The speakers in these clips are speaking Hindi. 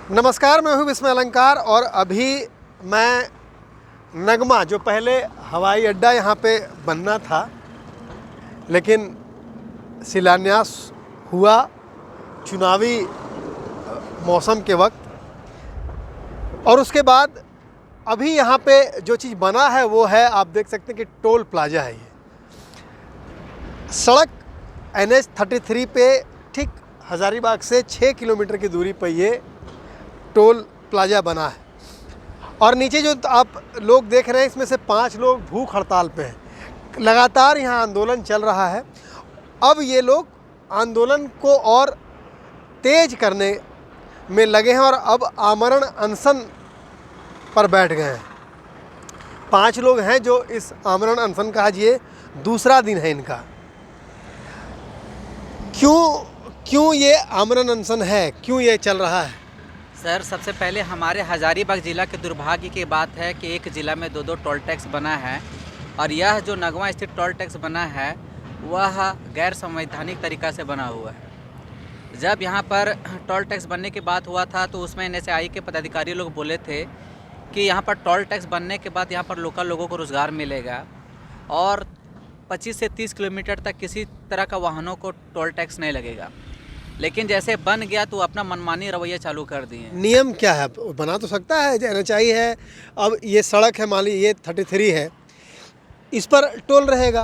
नमस्कार, मैं हूं विस्मय अलंकार और अभी मैं नगमा, जो पहले हवाई अड्डा यहाँ पे बनना था, लेकिन शिलान्यास हुआ चुनावी मौसम के वक्त, और उसके बाद अभी यहाँ पे जो चीज़ बना है वो है, आप देख सकते हैं कि टोल प्लाजा है। ये सड़क NH 33 पे ठीक हज़ारीबाग से 6 किलोमीटर की दूरी पर ये टोल प्लाजा बना है। और नीचे जो आप लोग देख रहे हैं, इसमें से 5 लोग भूख हड़ताल पे हैं। लगातार यहाँ आंदोलन चल रहा है। अब ये लोग आंदोलन को और तेज करने में लगे हैं और अब आमरण अनशन पर बैठ गए हैं। 5 लोग हैं जो इस आमरण अनशन का आज ये दूसरा दिन है इनका। क्यों ये आमरण अनशन है, क्यों ये चल रहा है? सर, सबसे पहले हमारे हजारीबाग ज़िला के दुर्भाग्य की बात है कि एक ज़िला में 2 टोल टैक्स बना है, और यह जो नगमा स्थित टोल टैक्स बना है वह गैर संवैधानिक तरीक़ा से बना हुआ है। जब यहाँ पर टोल टैक्स बनने की बात हुआ था तो उसमें NHAI के पदाधिकारी लोग बोले थे कि यहाँ पर टोल टैक्स बनने के बाद यहाँ पर लोकल लोगों को रोज़गार मिलेगा और 25 से 30 किलोमीटर तक किसी तरह का वाहनों को टोल टैक्स नहीं लगेगा। लेकिन जैसे बन गया तो अपना मनमानी रवैया चालू कर दिए। नियम क्या है? बना तो सकता है, NHAI है। अब ये सड़क है, मान ली ये 33 है, इस पर टोल रहेगा।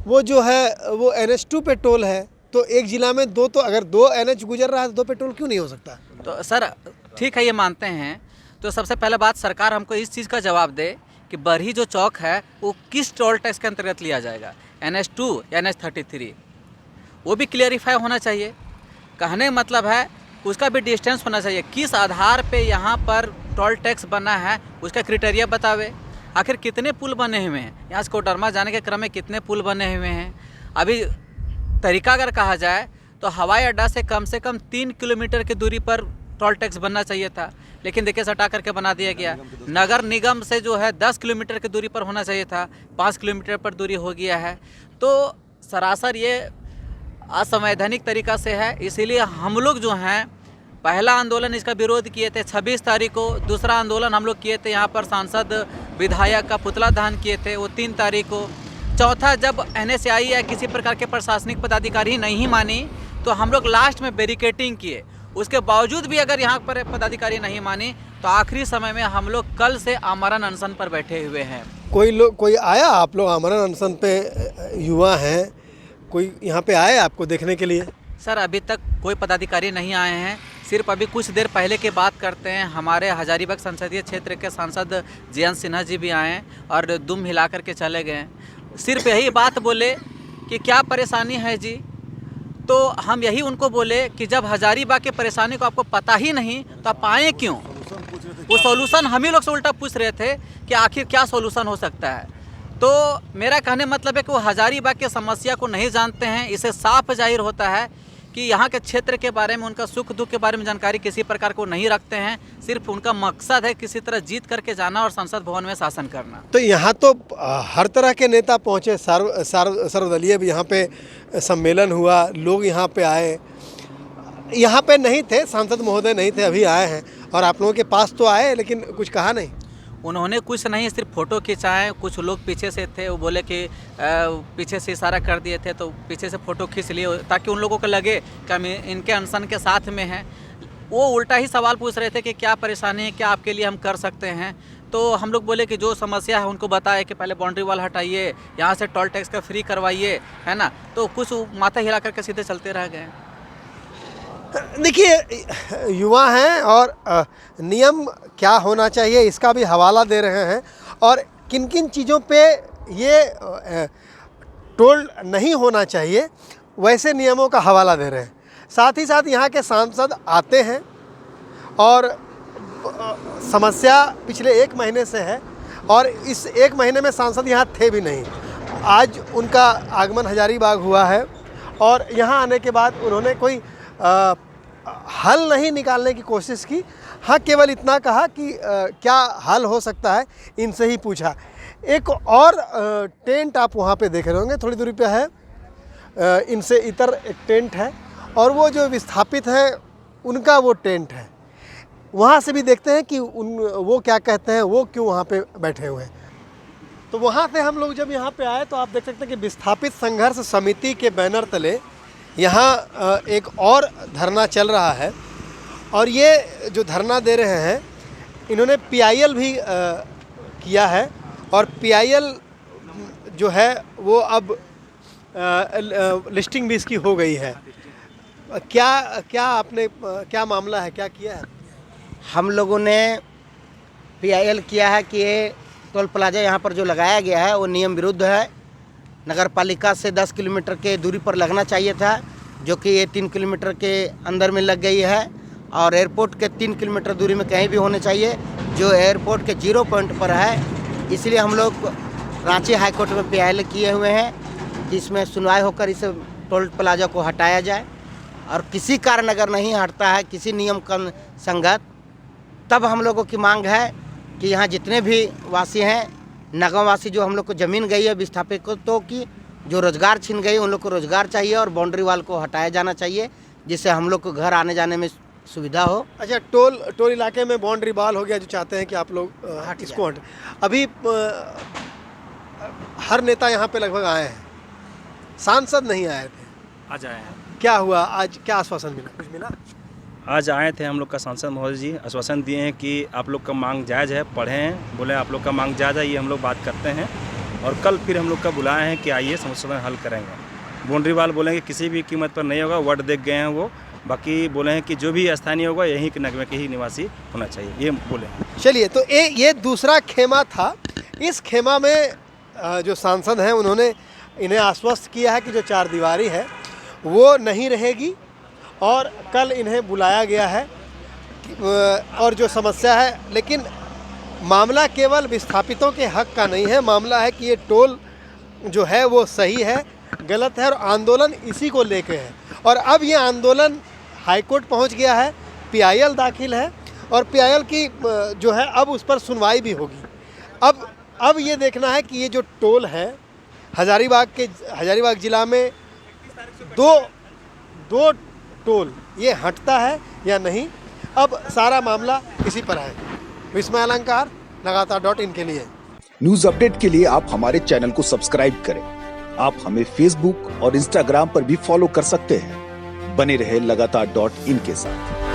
वो जो है वो NH2 पे टोल है, तो एक ज़िला में 2, तो अगर 2 NH गुजर रहा है तो 2 पे टोल क्यों नहीं हो सकता? तो सर ठीक है, ये मानते हैं। तो सबसे पहले बात, सरकार हमको इस चीज़ का जवाब दे कि बरही जो चौक है वो किस टोल टैक्स के अंतर्गत लिया जाएगा, NH2 या NH 33, वो भी क्लियरिफाई होना चाहिए। कहने मतलब है उसका भी डिस्टेंस होना चाहिए। किस आधार पे यहाँ पर टोल टैक्स बना है उसका क्राइटेरिया बतावे। आखिर कितने पुल बने हुए हैं, यहाँ से कोडरमा जाने के क्रम में कितने पुल बने हुए हैं। अभी तरीका अगर कहा जाए तो हवाई अड्डा से कम 3 किलोमीटर की दूरी पर टोल टैक्स बनना चाहिए था, लेकिन देखिए सटा करके बना दिया गया। नगर निगम से जो है 10 किलोमीटर की दूरी पर होना चाहिए था, 5 किलोमीटर पर दूरी हो गया है। तो सरासर ये असंवैधानिक तरीक़ा से है। इसीलिए हम लोग जो हैं, पहला आंदोलन इसका विरोध किए थे 26 तारीख को, दूसरा आंदोलन हम लोग किए थे यहाँ पर सांसद विधायक का पुतला दहन किए थे वो 3 तारीख को। चौथा, जब NHAI या किसी प्रकार के प्रशासनिक पदाधिकारी नहीं मानी तो हम लोग लास्ट में बैरिकेडिंग किए। उसके बावजूद भी अगर यहाँ पर पदाधिकारी नहीं मानी तो आखिरी समय में हम लोग कल से आमरण अनशन पर बैठे हुए हैं। कोई आया? आप लोग आमरण अनशन पे युवा हैं, कोई यहाँ पे आए आपको देखने के लिए? सर, अभी तक कोई पदाधिकारी नहीं आए हैं। सिर्फ अभी कुछ देर पहले की बात करते हैं, हमारे हजारीबाग संसदीय क्षेत्र के सांसद जयंत सिन्हा जी भी आए और दुम हिला करके चले गए। सिर्फ यही बात बोले कि क्या परेशानी है जी, तो हम यही उनको बोले कि जब हजारीबाग की परेशानी को आपको पता ही नहीं तो आप आए क्यों? वो सॉल्यूशन हम ही लोग से उल्टा पूछ रहे थे कि आखिर क्या सॉल्यूशन हो सकता है। तो मेरा कहने मतलब है कि वो हजारीबाग की समस्या को नहीं जानते हैं। इससे साफ जाहिर होता है कि यहाँ के क्षेत्र के बारे में, उनका सुख दुख के बारे में जानकारी किसी प्रकार को नहीं रखते हैं। सिर्फ उनका मकसद है किसी तरह जीत करके जाना और संसद भवन में शासन करना। तो यहाँ तो हर तरह के नेता पहुँचे, सर्वदलीय भी यहाँ पे सम्मेलन हुआ, लोग यहाँ पे आए। यहाँ पे नहीं थे सांसद महोदय, नहीं थे, अभी आए हैं और आप लोगों के पास तो आए, लेकिन कुछ कहा नहीं। उन्होंने कुछ नहीं, सिर्फ फ़ोटो खिंचाए। कुछ लोग पीछे से थे, वो बोले कि पीछे से इशारा कर दिए थे तो पीछे से फ़ोटो खींच लिए ताकि उन लोगों को लगे कि हम इनके अनशन के साथ में हैं। वो उल्टा ही सवाल पूछ रहे थे कि क्या परेशानी है, क्या आपके लिए हम कर सकते हैं। तो हम लोग बोले कि जो समस्या है उनको बताए कि पहले बाउंड्री वाल हटाइए, यहाँ से टोल टैक्स का फ्री करवाइए, है ना। तो कुछ माथा हिला करके सीधे चलते रह गए। देखिए, युवा हैं और नियम क्या होना चाहिए इसका भी हवाला दे रहे हैं, और किन किन चीज़ों पे ये टोल नहीं होना चाहिए वैसे नियमों का हवाला दे रहे हैं। साथ ही साथ यहाँ के सांसद आते हैं और समस्या पिछले 1 महीने से है, और इस 1 महीने में सांसद यहाँ थे भी नहीं। आज उनका आगमन हजारीबाग हुआ है और यहाँ आने के बाद उन्होंने कोई हल नहीं निकालने की कोशिश की। हाँ, केवल इतना कहा कि क्या हल हो सकता है, इनसे ही पूछा। एक और टेंट आप वहाँ पे देख रहे होंगे, थोड़ी दूरी पे है, इनसे इतर एक टेंट है, और वो जो विस्थापित हैं उनका वो टेंट है। वहाँ से भी देखते हैं कि वो क्या कहते हैं, वो क्यों वहाँ पे बैठे हुए हैं। तो वहाँ से हम लोग जब यहाँ पे आए तो आप देख सकते हैं कि विस्थापित संघर्ष समिति के बैनर तले यहाँ एक और धरना चल रहा है। और ये जो धरना दे रहे हैं इन्होंने PIL भी किया है, और PIL जो है वो अब लिस्टिंग भी इसकी हो गई है। क्या आपने क्या मामला है, क्या किया है? हम लोगों ने PIL किया है कि ये टोल प्लाजा यहाँ पर जो लगाया गया है वो नियम विरुद्ध है। नगर पालिका से 10 किलोमीटर के दूरी पर लगना चाहिए था, जो कि ये 3 किलोमीटर के अंदर में लग गई है। और एयरपोर्ट के 3 किलोमीटर दूरी में कहीं भी होने चाहिए, जो एयरपोर्ट के 0 पॉइंट पर है। इसलिए हम लोग रांची हाई कोर्ट में PIL किए हुए हैं कि इसमें सुनवाई होकर इस टोल प्लाजा को हटाया जाए। और किसी कारण अगर नहीं हटता है किसी नियम का संगत, तब हम लोगों की मांग है कि यहाँ जितने भी वासी हैं, नगरवासी जो हम लोग को ज़मीन गई है विस्थापितों की, जो रोज़गार छीन गई, उन लोग को रोज़गार चाहिए और बाउंड्री वाल को हटाया जाना चाहिए, जिससे हम लोग को घर आने जाने में सुविधा हो। अच्छा, टोल इलाके में बाउंड्री वाल हो गया, जो चाहते हैं कि आप लोग इसको हट। अभी हर नेता यहाँ पे लगभग आए हैं, सांसद नहीं आए थे। आज आए हैं। क्या हुआ आज, क्या आश्वासन मिला, कुछ मिला? आज आए थे हम लोग का सांसद महोदय जी, आश्वासन दिए हैं कि आप लोग का मांग जायज़ है, पढ़े हैं, बोले आप लोग का मांग जायज़ है, ये हम लोग बात करते हैं। और कल फिर हम लोग का बुलाए हैं कि आइए समस्या हल करेंगे। बाउंड्री वाल बोलेंगे किसी भी कीमत पर नहीं होगा, वर्ड देख गए हैं वो। बाकी बोले हैं कि जो भी स्थानीय होगा यहीं के नगमे के ही निवासी होना चाहिए, ये बोले हैं। चलिए, तो ये दूसरा खेमा था। इस खेमा में जो सांसद हैं उन्होंने इन्हें आश्वस्त किया है कि जो 4 दीवारी है वो नहीं रहेगी, और कल इन्हें बुलाया गया है। और जो समस्या है, लेकिन मामला केवल विस्थापितों के हक का नहीं है, मामला है कि ये टोल जो है वो सही है, गलत है, और आंदोलन इसी को लेके है। और अब ये आंदोलन हाईकोर्ट पहुंच गया है, PIL दाखिल है, और PIL की जो है अब उस पर सुनवाई भी होगी। अब ये देखना है कि ये जो टोल है हजारीबाग ज़िला में दो टोल ये हटता है या नहीं, अब सारा मामला इसी पर है। विस्मय अलंकार, लगातार.in के लिए। न्यूज अपडेट के लिए आप हमारे चैनल को सब्सक्राइब करें। आप हमें फेसबुक और इंस्टाग्राम पर भी फॉलो कर सकते हैं। बने रहे लगातार.in के साथ।